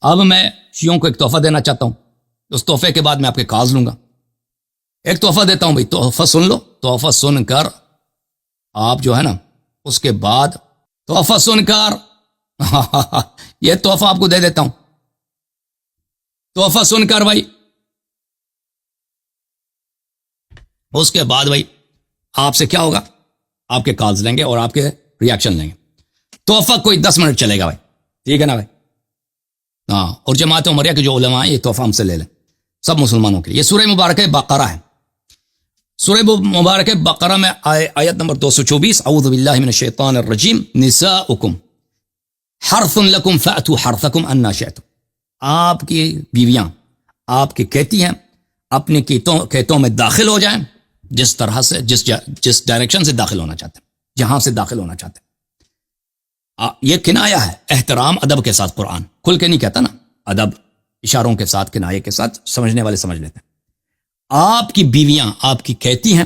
اب میں شیعوں کو ایک تحفہ دینا چاہتا ہوں، اس تحفے کے بعد میں آپ کے کاغذ لوں گا. ایک تحفہ دیتا ہوں بھائی، تحفہ سن لو. تحفہ سن کر آپ جو ہے نا اس کے بعد تحفہ سن کر یہ تحفہ آپ کو دے دیتا ہوں. تحفہ سن کر بھائی اس کے بعد بھائی آپ سے کیا ہوگا، آپ کے کالز لیں گے اور آپ کے ریاکشن لیں گے. تحفہ کوئی 10 منٹ چلے گا بھائی، ٹھیک ہے نا بھائی؟ ہاں. اور جماعت عمریہ کے جو علماء ہیں یہ تحفہ ہم سے لے لیں، سب مسلمانوں کے لیے. یہ سورہ مبارکہ بقرہ ہے. سورہ مبارکہ بقرہ میں آیت نمبر 224، اعوذ باللہ من الشیطان الرجیم، نساؤکم حرث لکم فأتوا حرثکم انا شئتم. آپ کی بیویاں آپ کی کہتی ہیں، اپنے کھیتوں میں داخل ہو جائیں جس طرح سے، جس ڈائریکشن سے داخل ہونا چاہتے ہیں، جہاں سے داخل ہونا چاہتے ہیں. یہ کنایہ ہے، احترام ادب کے ساتھ. قرآن کھل کے نہیں کہتا نا، ادب اشاروں کے ساتھ، کنایے کے ساتھ، سمجھنے والے سمجھ لیتے ہیں. آپ کی بیویاں آپ کی کہتی ہیں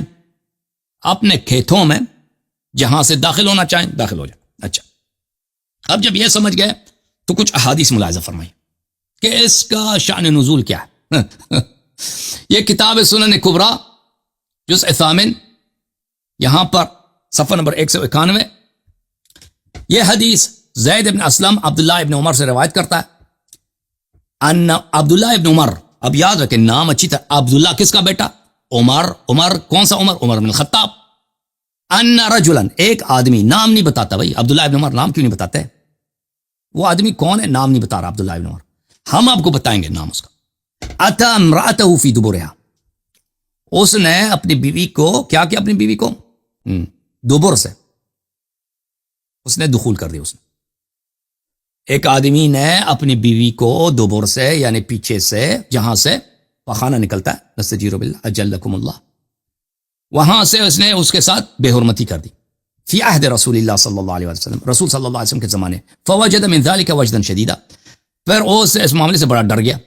اپنے کھیتوں میں جہاں سے داخل ہونا چاہیں داخل ہو جائیں. اچھا، اب جب یہ سمجھ گئے تو کچھ احادیث ملاحظہ فرمائی کہ اس کا شأن نزول کیا ہے. یہ کتاب سنن کبریٰ جزء 8 یہاں پر صفحہ نمبر 191. یہ حدیث زید بن اسلم عبداللہ ابن عمر سے روایت کرتا ہے ان عبداللہ ابن عمر، اب یاد رکھیں نام اچھی طرح، عبداللہ کس کا بیٹا؟ عمر کون سا عمر؟ عمر بن الخطاب. ان رجلا، ایک آدمی، نام نہیں بتاتا بھائی. عبداللہ ابن عمر نام کیوں نہیں بتاتے؟ وہ آدمی کون ہے؟ نام نہیں بتا رہا عبداللہ ابن عمر. ہم آپ کو بتائیں گے نام اس کا. اتی امرأته فی دبرها، اس نے اپنی بیوی کو کیا کیا؟ اپنی بیوی کو دبر سے اس نے دخول کر دی. اس نے، ایک آدمی نے اپنی بیوی کو دبر سے یعنی پیچھے سے، جہاں سے پخانہ نکلتا ہے، نستجیر باللہ اجلکم اللہ، وہاں سے اس نے اس کے ساتھ بے حرمتی کر دی. فی عہد رسول اللہ صلی اللہ علیہ وسلم، رسول صلی اللہ علیہ وسلم کے زمانے. فوجد من ذلك وجدا شدیدا، پھر اس معاملے سے بڑا ڈر گیا.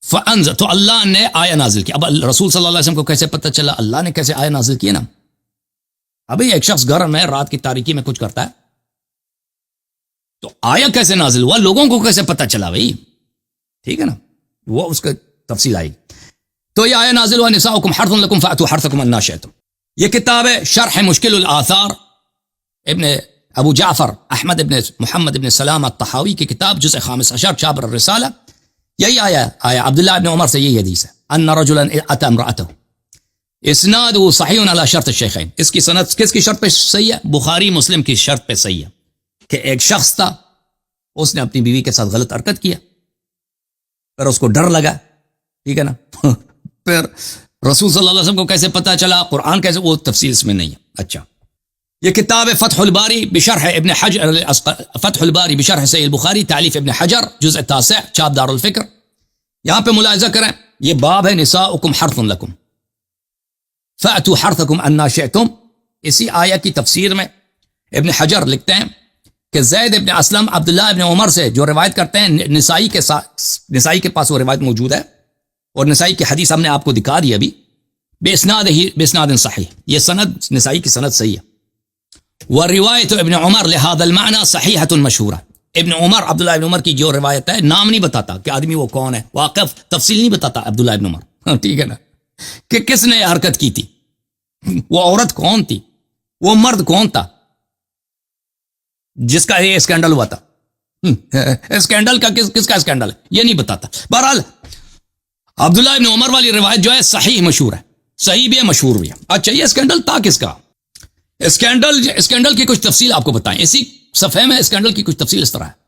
فانزل، تو اللہ نے آیہ نازل کی. اب رسول صلی اللہ علیہ وسلم کو کیسے پتہ چلا؟ اللہ نے کیسے آیہ نازل کی نا. ابھی ایک شخص گھر میں رات کی تاریکی میں کچھ کرتا ہے تو آیہ کیسے نازل ہوا؟ لوگوں کو کیسے پتہ چلا بھائی؟ ٹھیک ہے نا، وہ اس کا تفصیل آئے گی. تو یہ آیہ نازل ہوا نساؤکم حرث لکم فأتوا حرثکم انا شئتم. یہ کتاب ہے شرح مشکل الآثار، ابن ابو جعفر احمد ابن محمد ابن سلام الطحاوی کی کتاب، جزء 15 شابر الرسالہ. یہی آیا عبداللہ ابن عمر سے یہی حدیث ہے. ان رجلا اتى امرأته، اسناد صحیح علی شرط الشیخین. اس کی سند کس کی شرط پہ صحیح ہے؟ بخاری مسلم کی شرط پہ صحیح ہے کہ ایک شخص تھا، اس نے اپنی بیوی کے ساتھ غلط حرکت کیا، پھر اس کو ڈر لگا، ٹھیک ہے نا. پھر رسول صلی اللہ علیہ وسلم کو کیسے پتہ چلا؟ قرآن کیسے؟ وہ تفصیل اس میں نہیں ہے. اچھا، یہ کتاب ہے فتح الباری بشرح ابن حجر، فتح الباری بشرح صحیح البخاری، تالیف ابن حجر، جزء 9، چاپ دار الفکر. یہاں پہ ملاحظہ کریں، یہ باب ہے نساؤکم حرث لکم فأتوا حرثکم انا شئتم. اسی آیہ کی تفسیر میں ابن حجر لکھتے ہیں کہ زید ابن اسلم عبداللہ ابن عمر سے جو روایت کرتے ہیں، نسائی کے پاس وہ روایت موجود ہے، اور نسائی کی حدیث ہم نے آپ کو دکھا دی ابھی، باسناد صحیح. یہ سند نسائی کی سند صحیح ہے. وروایت ابن عمر لهذا المعنى صحیحۃ مشہورہ. ابن عمر، عبداللہ ابن عمر کی جو روایت ہے، نام نہیں بتاتا کہ آدمی وہ کون ہے، واقف تفصیل نہیں بتاتا عبداللہ ابن عمر، ٹھیک ہے نا، کہ کس نے حرکت کی تھی، وہ عورت کون تھی، وہ مرد کون تھا جس کا یہ اسکینڈل ہوا تھا. اسکینڈل کا کس کا اسکینڈل ہے یہ نہیں بتاتا. بہرحال عبداللہ ابن عمر والی روایت جو ہے صحیح مشہور ہے، صحیح بھی ہے مشہور بھی ہے. اچھا، یہ اسکینڈل تھا کس کا؟ اسکینڈل کی کچھ تفصیل آپ کو بتائیں. اسی صفحے میں اسکینڈل کی کچھ تفصیل اس طرح ہے.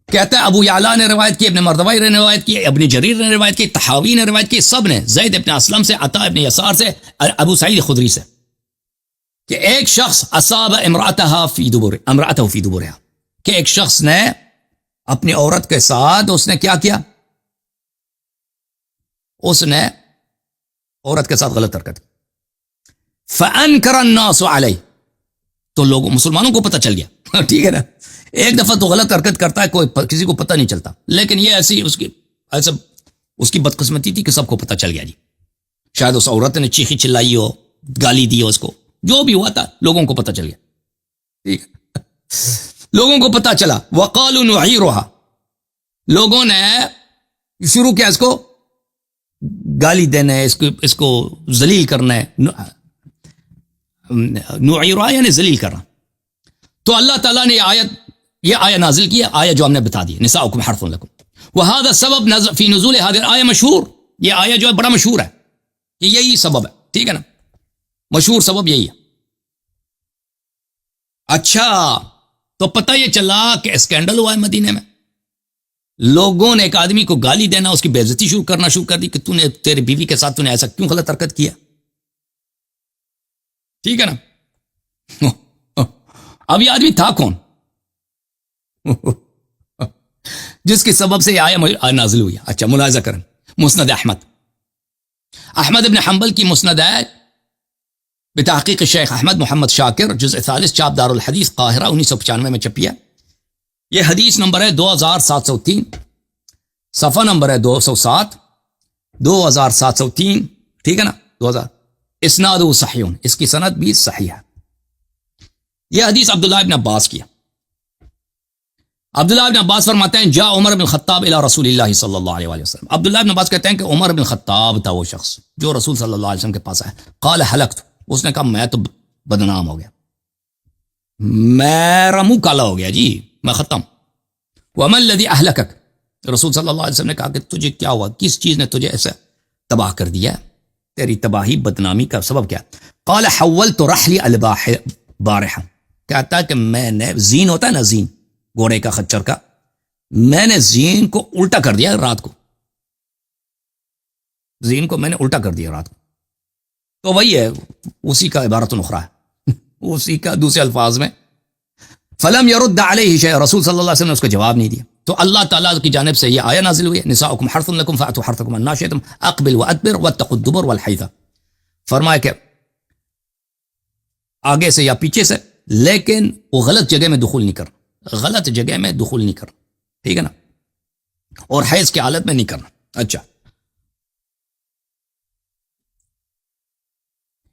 کہتا ہے ابو یعلا نے روایت کی، ابن مردوی نے روایت کی، ابن جریر نے روایت کی، طحاوی نے روایت کی، سب نے زید ابن اسلم سے، عطا ابن یسار سے، ابو سعید خدری سے، کہ ایک شخص اصاب امرأته فی دبرها، کہ ایک شخص نے اپنی عورت کے ساتھ اس نے کیا کیا؟ اس نے عورت کے ساتھ غلط حرکت. فانکر الناس علیہ، تو لوگوں مسلمانوں کو پتہ چل گیا، ٹھیک ہے نا. ایک دفعہ تو غلط حرکت کرتا ہے، کوئی کسی کو پتہ نہیں چلتا، لیکن یہ ایسی اس کی بدقسمتی تھی کہ سب کو پتہ چل گیا جی. شاید اس عورت نے چیخی چلائی ہو، گالی دی ہو، اس کو جو بھی ہوا تھا لوگوں کو پتہ چل گیا، ٹھیک ہے. لوگوں کو پتا چلا وقالوا نعيرها، لوگوں نے شروع کیا اس کو گالی دینا ہے، اس کو ذلیل کرنا ہے، نعيرها یعنی ذلیل کرنا. تو اللہ تعالیٰ نے یہ آیت نازل کی ہے، آیت جو ہم نے بتا دی، نساؤکم حرث لکم. وهذا السبب في نزول هذه الآية مشہور، یہ آیت جو ہے بڑا مشہور ہے کہ یہی سبب ہے، ٹھیک ہے نا، مشہور سبب یہی ہے. اچھا تو پتہ یہ چلا کہ اسکینڈل ہوا ہے مدینے میں، لوگوں نے ایک آدمی کو گالی دینا، اس کی بے عزتی شروع کر دی کہ تو نے تیرے بیوی کے ساتھ تو نے ایسا کیوں غلط حرکت کیا، ٹھیک ہے نا. اب یہ آدمی تھا کون جس کے سبب سے یہ آیہ نازل ہوئی. اچھا ملاحظہ کریں، مسند احمد ابن حنبل کی مسند ہے بتحقیق شیخ احمد محمد شاکر، جزء ثالث، چاپ دار الحدیث قاہرہ 1995 میں چھپی ہے. یہ حدیث نمبر ہے 2703، صفحہ نمبر ہے 207، 2703، ٹھیک ہے نا، 2000. اسناد صحیح، اس کی سند بھی صحیح ہے. یہ حدیث عبداللہ ابن عباس کی ہے. عبداللہ ابن عباس فرماتے ہیں جاء عمر بن الخطاب الى رسول اللہ صلی اللہ علیہ وسلم. عبداللہ ابن عباس کہتے ہیں کہ عمر بن الخطاب تھا وہ شخص جو رسول صلی اللہ علیہ وسلم کے پاس آیا. قال ہلکت، اس نے کہا میں تو بدنام ہو گیا، میرا منہ کالا ہو گیا جی، میں ختم. وما الذی اہلکک، رسول صلی اللہ علیہ وسلم نے کہا کہ تجھے کیا ہوا، کس چیز نے تجھے ایسا تباہ کر دیا، تیری تباہی بدنامی کا سبب کیا؟ قال حولت رحلی البارحہ، کہتا ہے کہ میں نے، زین ہوتا ہے نا زین، گھوڑے کا خچر کا، میں نے زین کو الٹا کر دیا رات کو، زین کو میں نے الٹا کر دیا رات کو. تو وہی ہے، اسی کا عبارت نخرا ہے، اسی کا دوسرے الفاظ میں فلم يرد علیہ شیء، رسول صلی اللہ علیہ وسلم نے اس کو جواب نہیں دیا. تو اللہ تعالیٰ کی جانب سے یہ آیہ نازل ہوئی ہے نساؤکم حرث لکم فأتوا حرثکم انا شئتم اقبل وادبر واتقوا الدبر والحیث. فرمایا کہ آگے سے یا پیچھے سے، لیکن وہ غلط جگہ میں دخول نہیں کرنا، غلط جگہ میں دخول نہیں کرنا، ٹھیک ہے نا، اور حیض کی حالت میں نہیں کرنا. اچھا،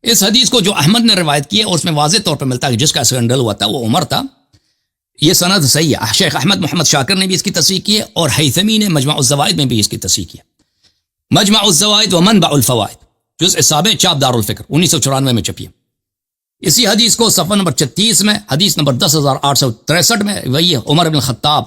اس حدیث کو جو احمد نے روایت کی ہے اور اس میں واضح طور پر ملتا ہے کہ جس کا اسکینڈل ہوا تھا وہ عمر تھا. یہ سند صحیح ہے. شیخ احمد محمد شاکر نے بھی اس کی تصحیح کی ہے اور ہیثمی نے مجمع الزوائد میں بھی اس کی تصحیح کی ہے. مجمع الزوائد و منبع الفوائد، جزء سابع، چاپ دار الفکر، 1994 میں چھپی ہے. اسی حدیث کو صفحہ نمبر 36 میں، حدیث نمبر 10863 میں، وہی ہے عمر بن خطاب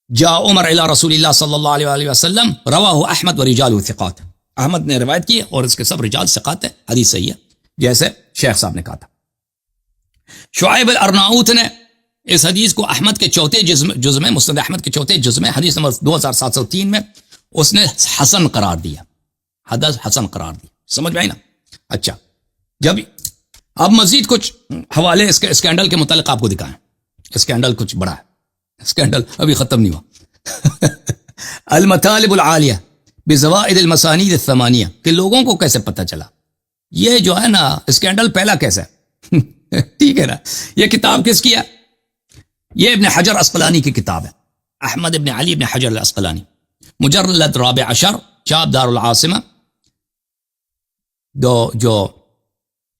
جاء عمر الى رسول اللہ صلی اللہ علیہ وسلم، رواہ احمد و رجال ثقات. احمد نے روایت کی اور اس کے سب رجال ثقات ہے، حدیث صحیح ہے جیسے شیخ صاحب نے کہا تھا. شعیب الارناؤت نے اس حدیث کو احمد کے چوتھے جز میں، مسند احمد کے چوتھے جز میں، حدیث نمبر 2703 میں اس نے حسن قرار دیا، حدیث حسن قرار دی. سمجھ میں آئی نا؟ اچھا، جب اب مزید کچھ حوالے اس کے اسکینڈل کے متعلق آپ کو دکھائیں. اسکینڈل کچھ بڑا ہے، اسکینڈل ابھی ختم نہیں ہوا. المطالب العالیہ بزوائد المسانید الثمانیہ، کہ لوگوں کو کیسے پتہ چلا یہ جو ہے نا اسکینڈل پہلا کیسے ٹھیک ہے نا. یہ کتاب کس کی ہے؟ یہ ابن حجر اسقلانی کی کتاب ہے، احمد ابن علی ابن حجر الاسقلانی، مجلد رابع عشر، چاپ دار العاصمہ، جو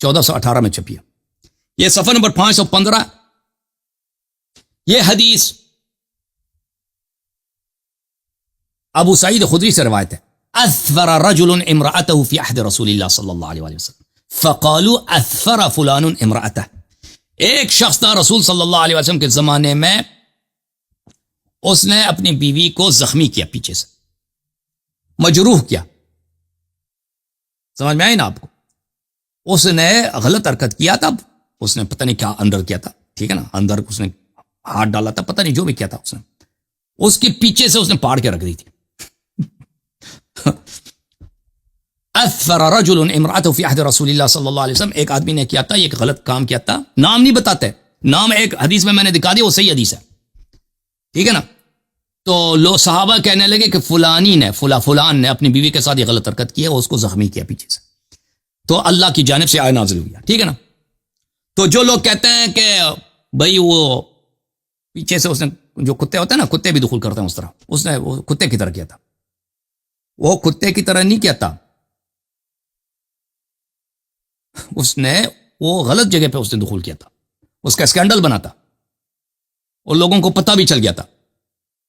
1418 میں چھپی ہے. یہ صفحہ نمبر 515. یہ حدیث ابو سعید خدری سے روایت ہے. اثفر رجل امرأته في عهد رسول اللہ صلی اللہ علیہ وسلم فقالوا اثفر فلان امرأته. ایک شخص تھا رسول صلی اللہ علیہ وسلم کے زمانے میں، اس نے اپنی بیوی کو زخمی کیا، پیچھے سے مجروح کیا. سمجھ میں آئی نا آپ کو؟ اس نے غلط حرکت کیا تھا، اس نے پتہ نہیں کیا اندر کیا تھا، ٹھیک ہے نا، اندر اس نے ہاتھ ڈالا تھا، پتہ نہیں جو بھی کیا تھا، اس نے اس کے پیچھے سے اس نے پاڑ کے رکھ دی تھی. اثفر رجل امرأته في عهد رسول اللہ صلی اللہ علیہ وسلم، ایک آدمی نے کیا تھا، ایک غلط کام کیا تھا، نام نہیں بتاتے، نام ایک حدیث میں نے دکھا دیا، وہ صحیح حدیث ہے، ٹھیک ہے نا. تو لو صحابہ کہنے لگے کہ فلانی نے فلان نے اپنی بیوی کے ساتھ یہ غلط حرکت کی ہے، اس کو زخمی کیا پیچھے سے. تو اللہ کی جانب سے آیت نازل ہوئی ہے، ٹھیک ہے نا. تو جو لوگ کہتے ہیں کہ بھئی وہ پیچھے سے اس نے، جو کتے ہوتے ہیں نا، کتے بھی دخول کرتے ہیں اس طرح، اس نے وہ کتے کی طرح کیا تھا، وہ کتے کی طرح نہیں کیا تھا، اس نے وہ غلط جگہ پہ اس نے دخول کیا تھا، اس کا اسکینڈل بنا تھا اور لوگوں کو پتہ بھی چل گیا تھا